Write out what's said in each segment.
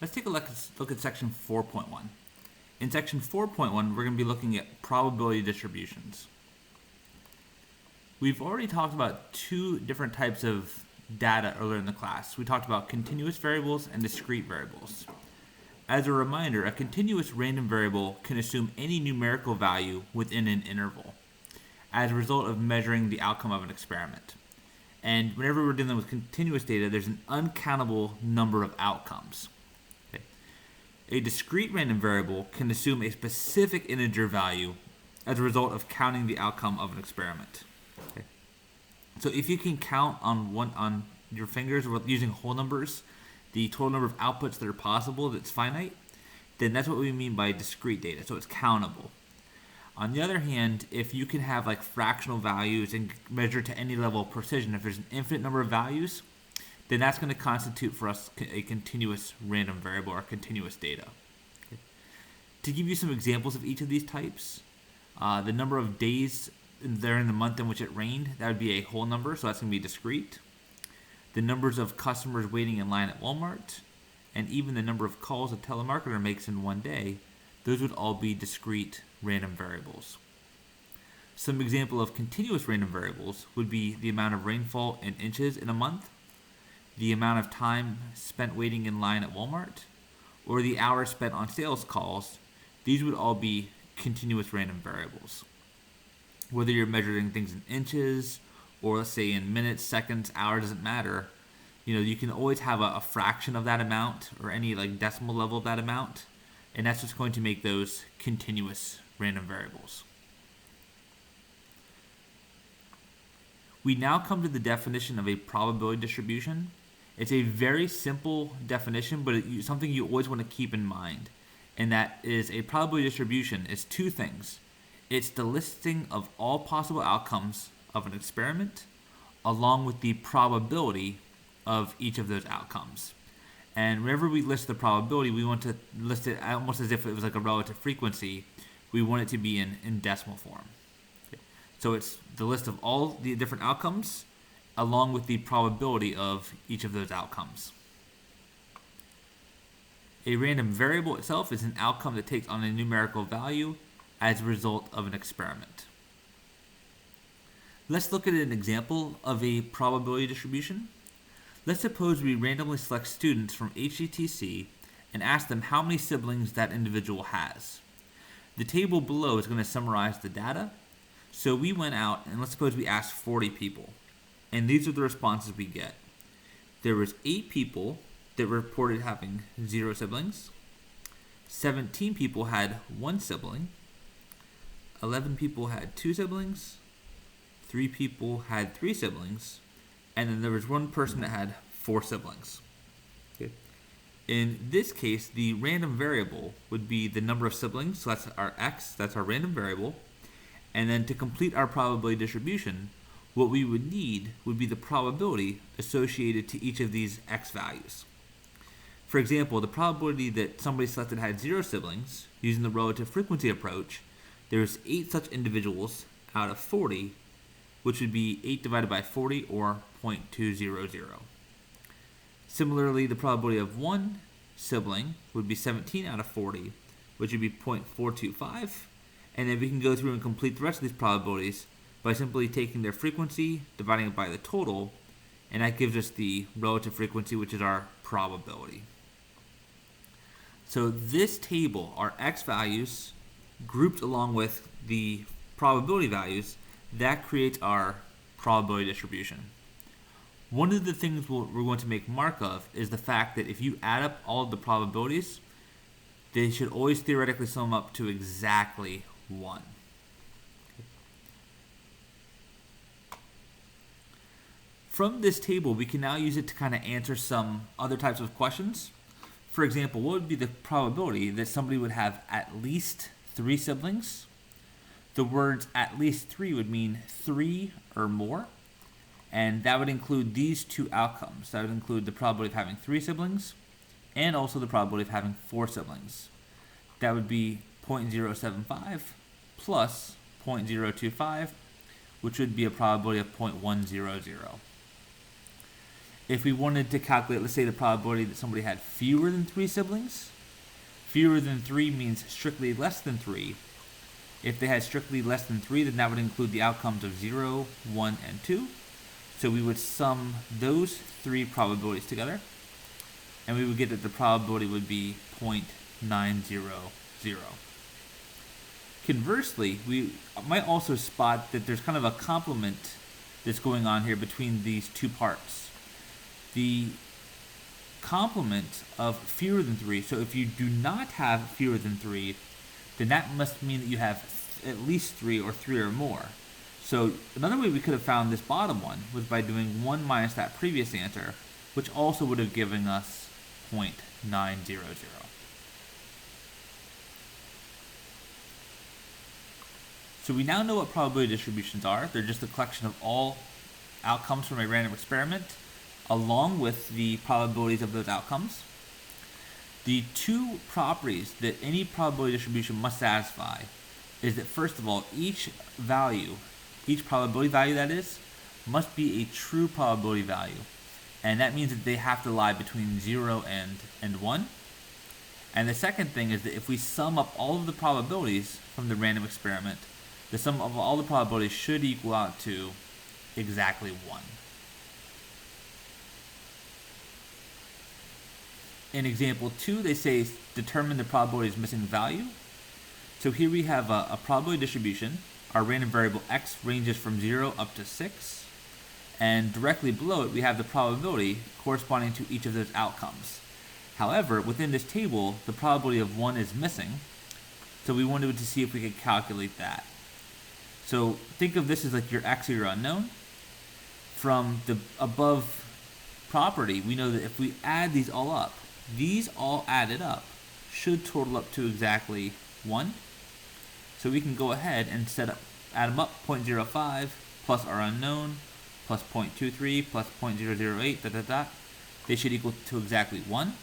Let's take a look at section 4.1. In section 4.1, we're going to be looking at probability distributions. We've already talked about two different types of data earlier in the class. We talked about continuous variables and discrete variables. As a reminder, a continuous random variable can assume any numerical value within an interval as a result of measuring the outcome of an experiment. And whenever we're dealing with continuous data, there's an uncountable number of outcomes. Okay. A discrete random variable can assume a specific integer value as a result of counting the outcome of an experiment. Okay. So if you can count on your fingers using whole numbers the total number of outputs that are possible that's finite, then that's what we mean by discrete data. So it's countable. On the other hand, if you can have like fractional values and measure to any level of precision, if there's an infinite number of values, then that's going to constitute for us a continuous random variable or continuous data. Okay. To give you some examples of each of these types, the number of days during the month in which it rained, that would be a whole number, so that's going to be discrete. The numbers of customers waiting in line at Walmart, and even the number of calls a telemarketer makes in one day, those would all be discrete random variables. Some example of continuous random variables would be the amount of rainfall in inches in a month, the amount of time spent waiting in line at Walmart, or the hours spent on sales calls. These would all be continuous random variables. Whether you're measuring things in inches, or let's say in minutes, seconds, hours, doesn't matter. You can always have a fraction of that amount or any like decimal level of that amount, and that's what's going to make those continuous random variables. We now come to the definition of a probability distribution. It's a very simple definition, but it's something you always want to keep in mind, and that is a probability distribution is two things. It's the listing of all possible outcomes of an experiment along with the probability of each of those outcomes. And whenever we list the probability, we want to list it almost as if it was like a relative frequency. We want it to be in decimal form. Okay. So it's the list of all the different outcomes along with the probability of each of those outcomes. A random variable itself is an outcome that takes on a numerical value as a result of an experiment. Let's look at an example of a probability distribution. Let's suppose we randomly select students from HGTC and ask them how many siblings that individual has. The table below is going to summarize the data. So we went out and let's suppose we asked 40 people. And these are the responses we get. There was 8 people that reported having 0 siblings. 17 people had 1 sibling. 11 people had 2 siblings. 3 people had 3 siblings, and then there was 1 person that had 4 siblings. Okay. In this case, the random variable would be the number of siblings, so that's our x, that's our random variable, and then to complete our probability distribution, what we would need would be the probability associated to each of these x values. For example, the probability that somebody selected had 0 siblings, using the relative frequency approach, there's 8 such individuals out of 40, which would be 8 divided by 40, or 0.200. Similarly, the probability of 1 sibling would be 17 out of 40, which would be 0.425. And then we can go through and complete the rest of these probabilities by simply taking their frequency, dividing it by the total, and that gives us the relative frequency, which is our probability. So this table, our x values, grouped along with the probability values, that creates our probability distribution. One of the things we're going to make mark of is the fact that if you add up all of the probabilities, they should always theoretically sum up to exactly 1. From this table, we can now use it to kind of answer some other types of questions. For example, what would be the probability that somebody would have at least 3 siblings? The words at least 3 would mean 3 or more, and that would include these two outcomes. That would include the probability of having 3 siblings and also the probability of having 4 siblings. That would be 0.075 plus 0.025, which would be a probability of 0.100. if we wanted to calculate, let's say, the probability that somebody had fewer than 3 siblings, fewer than 3 means strictly less than 3. If they had strictly less than 3, then that would include the outcomes of 0, 1, and 2. So we would sum those 3 probabilities together, and we would get that the probability would be 0.900. Conversely, we might also spot that there's kind of a complement that's going on here between these two parts. The complement of fewer than 3, so if you do not have fewer than 3, then that must mean that you have at least 3 or 3 or more. So another way we could have found this bottom one was by doing 1 minus that previous answer, which also would have given us 0.900. So we now know what probability distributions are. They're just a collection of all outcomes from a random experiment, along with the probabilities of those outcomes. The 2 properties that any probability distribution must satisfy is that, first of all, each probability value that is, must be a true probability value. And that means that they have to lie between 0 and 1. And the second thing is that if we sum up all of the probabilities from the random experiment, the sum of all the probabilities should equal out to exactly 1. In example 2, they say determine the probability's missing value. So here we have a probability distribution. Our random variable x ranges from 0 up to 6. And directly below it, we have the probability corresponding to each of those outcomes. However, within this table, the probability of 1 is missing. So we wanted to see if we could calculate that. So think of this as like your x or your unknown. From the above property, we know that if we add these all up, these all added up should total up to exactly 1. So we can go ahead and add them up, 0.05 plus our unknown plus 0.23 plus 0.008, They should equal to exactly 1.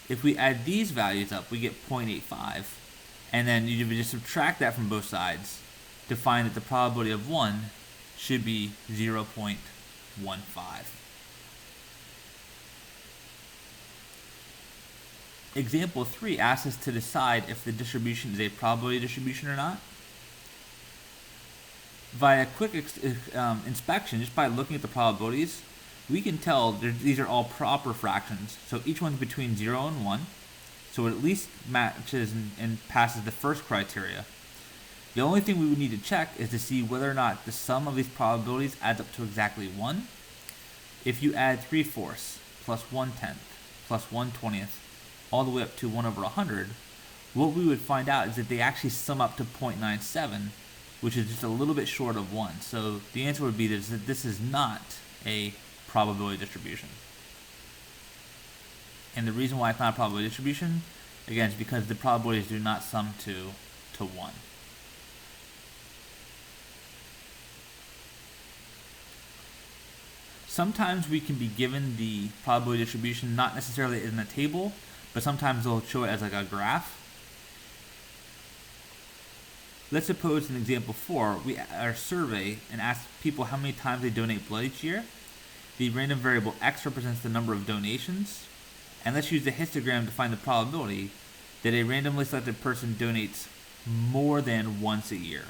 If we add these values up, we get 0.85. And then you just subtract that from both sides to find that the probability of 1 should be 0.15. Example 3 asks us to decide if the distribution is a probability distribution or not. Via quick inspection, just by looking at the probabilities, we can tell these are all proper fractions. So each one's between 0 and 1. So it at least matches and passes the first criteria. The only thing we would need to check is to see whether or not the sum of these probabilities adds up to exactly 1. If you add 3/4 plus 1/10 plus 1/20 all the way up to 1 over 100, what we would find out is that they actually sum up to 0.97, which is just a little bit short of 1. So the answer would be that this is not a probability distribution. And the reason why it's not a probability distribution, again, is because the probabilities do not sum to 1. Sometimes we can be given the probability distribution not necessarily in a table, but sometimes they'll show it as like a graph. Let's suppose in example 4, we our survey and ask people how many times they donate blood each year. The random variable x represents the number of donations. And let's use the histogram to find the probability that a randomly selected person donates more than once a year.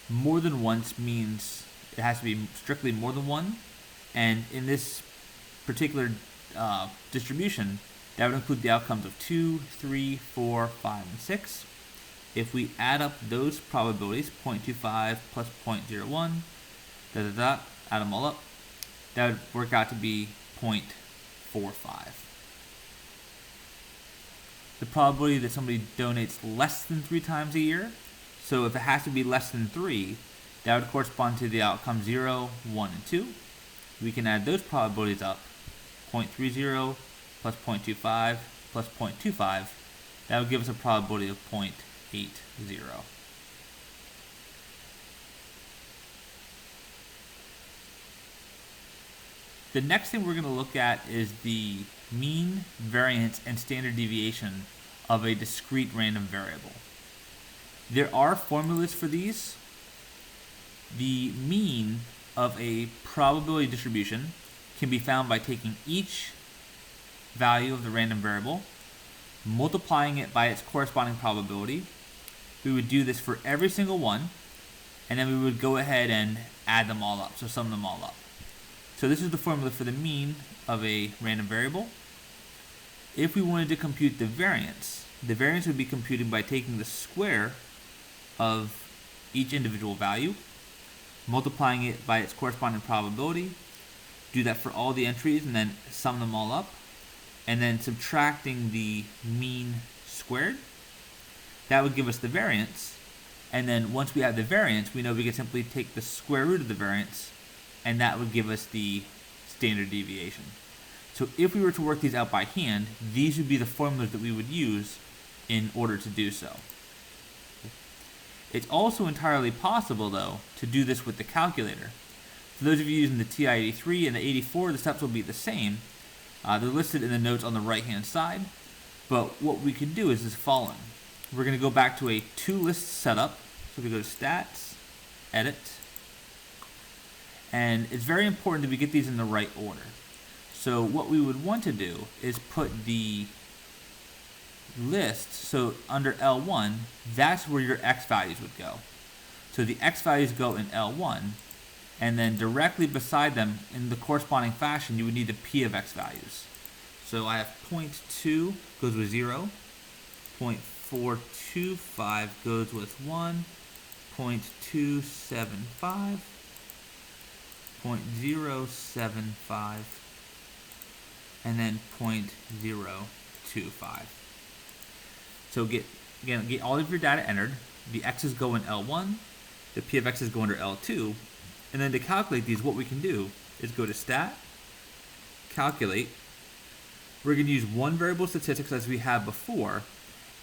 More than once means it has to be strictly more than 1. And in this particular distribution, that would include the outcomes of 2, 3, 4, 5, and 6. If we add up those probabilities, 0.25 plus 0.01, add them all up, that would work out to be 0.45. The probability that somebody donates less than 3 times a year, so if it has to be less than 3, that would correspond to the outcome 0, 1, and 2. We can add those probabilities up, 0.30 plus 0.25 plus 0.25. That would give us a probability of 0.80. The next thing we're going to look at is the mean, variance, and standard deviation of a discrete random variable. There are formulas for these. The mean of a probability distribution can be found by taking each value of the random variable, multiplying it by its corresponding probability. We would do this for every single one, and then we would go ahead and add them all up, so sum them all up. So this is the formula for the mean of a random variable. If we wanted to compute the variance would be computed by taking the square of each individual value, multiplying it by its corresponding probability, do that for all the entries and then sum them all up, and then subtracting the mean squared. That would give us the variance, and then once we have the variance, we know we can simply take the square root of the variance, and that would give us the standard deviation. So if we were to work these out by hand, these would be the formulas that we would use in order to do so. It's also entirely possible, though, to do this with the calculator. For those of you using the TI-83 and the 84, the steps will be the same. They're listed in the notes on the right-hand side. But what we can do is as following. We're going to go back to a two-list setup. So we go to Stats, Edit, and it's very important that we get these in the right order. So what we would want to do is put the list, so under L1, that's where your X values would go. So the X values go in L1, and then directly beside them in the corresponding fashion, you would need the P of X values. So I have 0.2 goes with 0, 0.425 goes with 1, 0.275, 0.075, and then 0.025. So get all of your data entered. The X's go in L1, the P of X's go under L2, and then to calculate these, what we can do is go to Stat, Calculate. We're going to use one variable statistics as we have before,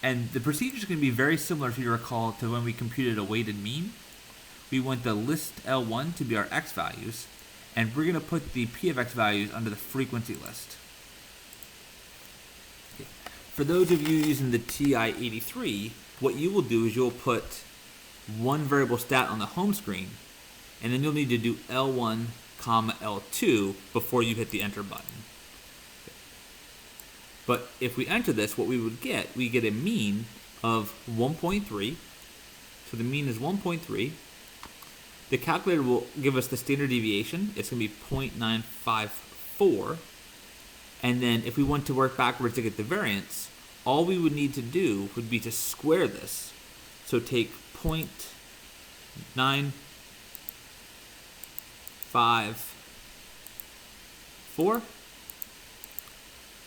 and the procedure is going to be very similar, if you recall, to when we computed a weighted mean. We want the list L1 to be our X values, and we're going to put the P of X values under the frequency list. For those of you using the TI-83, what you will do is you'll put one variable stat on the home screen, and then you'll need to do L1, L2 before you hit the enter button. But if we enter this, what we get a mean of 1.3. So the mean is 1.3. The calculator will give us the standard deviation. It's going to be 0.954. And then if we want to work backwards to get the variance, all we would need to do would be to square this. So take 0.954,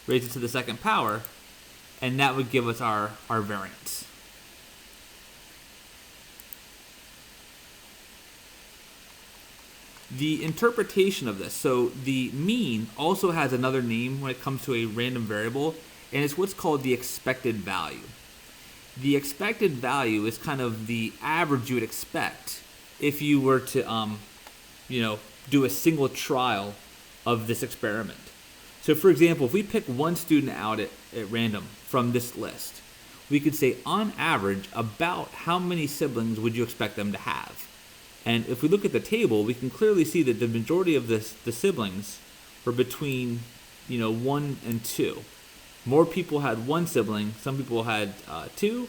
raise it to the second power, and that would give us our variance. The interpretation of this, so the mean also has another name when it comes to a random variable, and it's what's called the expected value. The expected value is kind of the average you would expect if you were to, do a single trial of this experiment. So for example, if we pick one student out at random from this list, we could say on average about how many siblings would you expect them to have? And if we look at the table, we can clearly see that the majority of the siblings were between 1 and 2. More people had one sibling, some people had 2,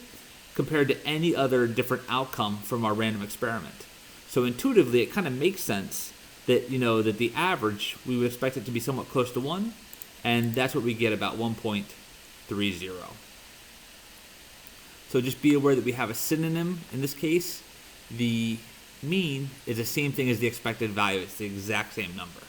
compared to any other different outcome from our random experiment. So intuitively, it kind of makes sense that that the average, we would expect it to be somewhat close to 1, and that's what we get, about 1.30. So just be aware that we have a synonym in this case. The mean is the same thing as the expected value. It's the exact same number.